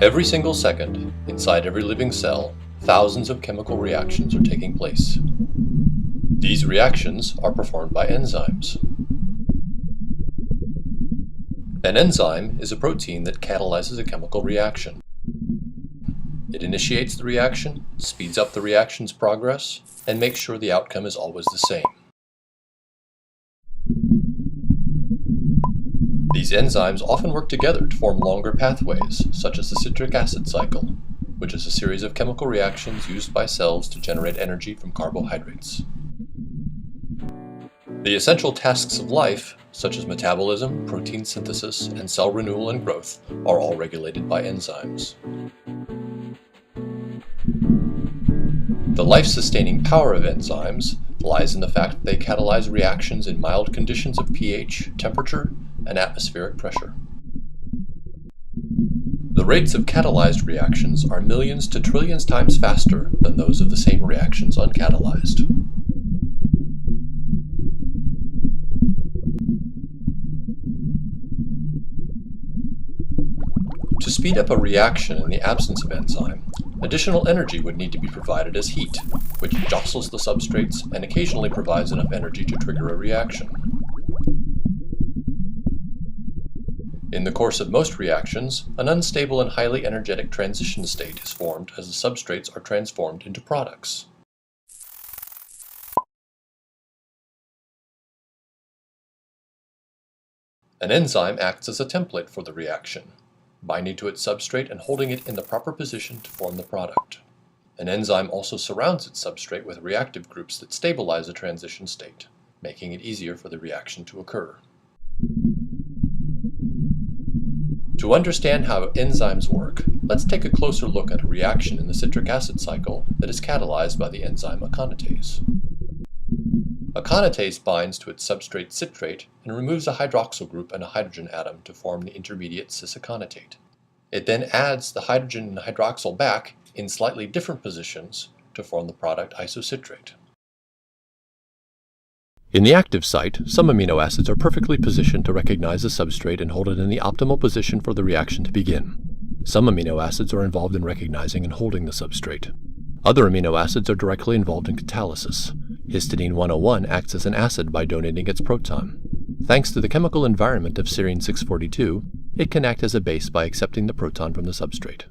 Every single second, inside every living cell, thousands of chemical reactions are taking place. These reactions are performed by enzymes. An enzyme is a protein that catalyzes a chemical reaction. It initiates the reaction, speeds up the reaction's progress, and makes sure the outcome is always the same. These enzymes often work together to form longer pathways, such as the citric acid cycle, which is a series of chemical reactions used by cells to generate energy from carbohydrates. The essential tasks of life, such as metabolism, protein synthesis, and cell renewal and growth, are all regulated by enzymes. The life-sustaining power of enzymes lies in the fact that they catalyze reactions in mild conditions of pH, temperature, and atmospheric pressure. The rates of catalyzed reactions are millions to trillions times faster than those of the same reactions uncatalyzed. To speed up a reaction in the absence of enzyme, additional energy would need to be provided as heat, which jostles the substrates and occasionally provides enough energy to trigger a reaction. In the course of most reactions, an unstable and highly energetic transition state is formed as the substrates are transformed into products. An enzyme acts as a template for the reaction, binding to its substrate and holding it in the proper position to form the product. An enzyme also surrounds its substrate with reactive groups that stabilize the transition state, making it easier for the reaction to occur. To understand how enzymes work, let's take a closer look at a reaction in the citric acid cycle that is catalyzed by the enzyme aconitase. Aconitase binds to its substrate citrate and removes a hydroxyl group and a hydrogen atom to form the intermediate cis-aconitate. It then adds the hydrogen and hydroxyl back in slightly different positions to form the product isocitrate. In the active site, some amino acids are perfectly positioned to recognize the substrate and hold it in the optimal position for the reaction to begin. Some amino acids are involved in recognizing and holding the substrate. Other amino acids are directly involved in catalysis. Histidine 101 acts as an acid by donating its proton. Thanks to the chemical environment of serine 642, it can act as a base by accepting the proton from the substrate.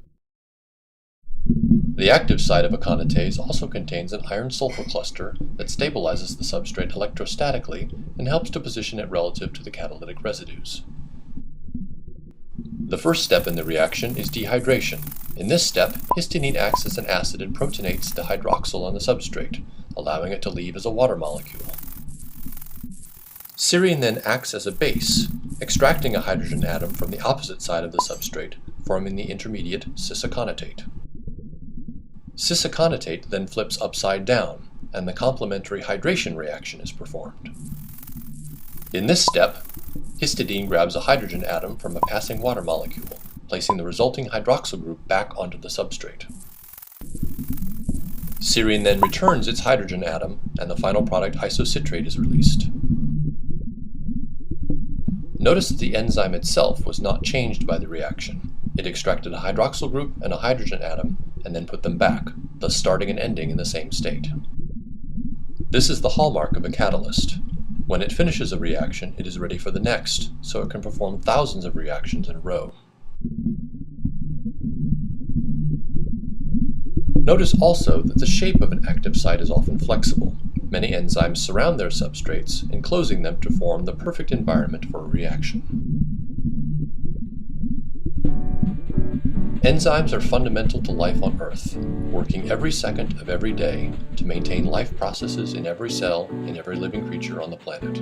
The active site of aconitase also contains an iron-sulfur cluster that stabilizes the substrate electrostatically and helps to position it relative to the catalytic residues. The first step in the reaction is dehydration. In this step, histidine acts as an acid and protonates the hydroxyl on the substrate, allowing it to leave as a water molecule. Serine then acts as a base, extracting a hydrogen atom from the opposite side of the substrate, forming the intermediate cis-aconitate. Cis-aconitate then flips upside down, and the complementary hydration reaction is performed. In this step, histidine grabs a hydrogen atom from a passing water molecule, placing the resulting hydroxyl group back onto the substrate. Serine then returns its hydrogen atom, and the final product isocitrate is released. Notice that the enzyme itself was not changed by the reaction. It extracted a hydroxyl group and a hydrogen atom, and then put them back, thus starting and ending in the same state. This is the hallmark of a catalyst. When it finishes a reaction, it is ready for the next, so it can perform thousands of reactions in a row. Notice also that the shape of an active site is often flexible. Many enzymes surround their substrates, enclosing them to form the perfect environment for a reaction. Enzymes are fundamental to life on Earth, working every second of every day to maintain life processes in every cell in every living creature on the planet.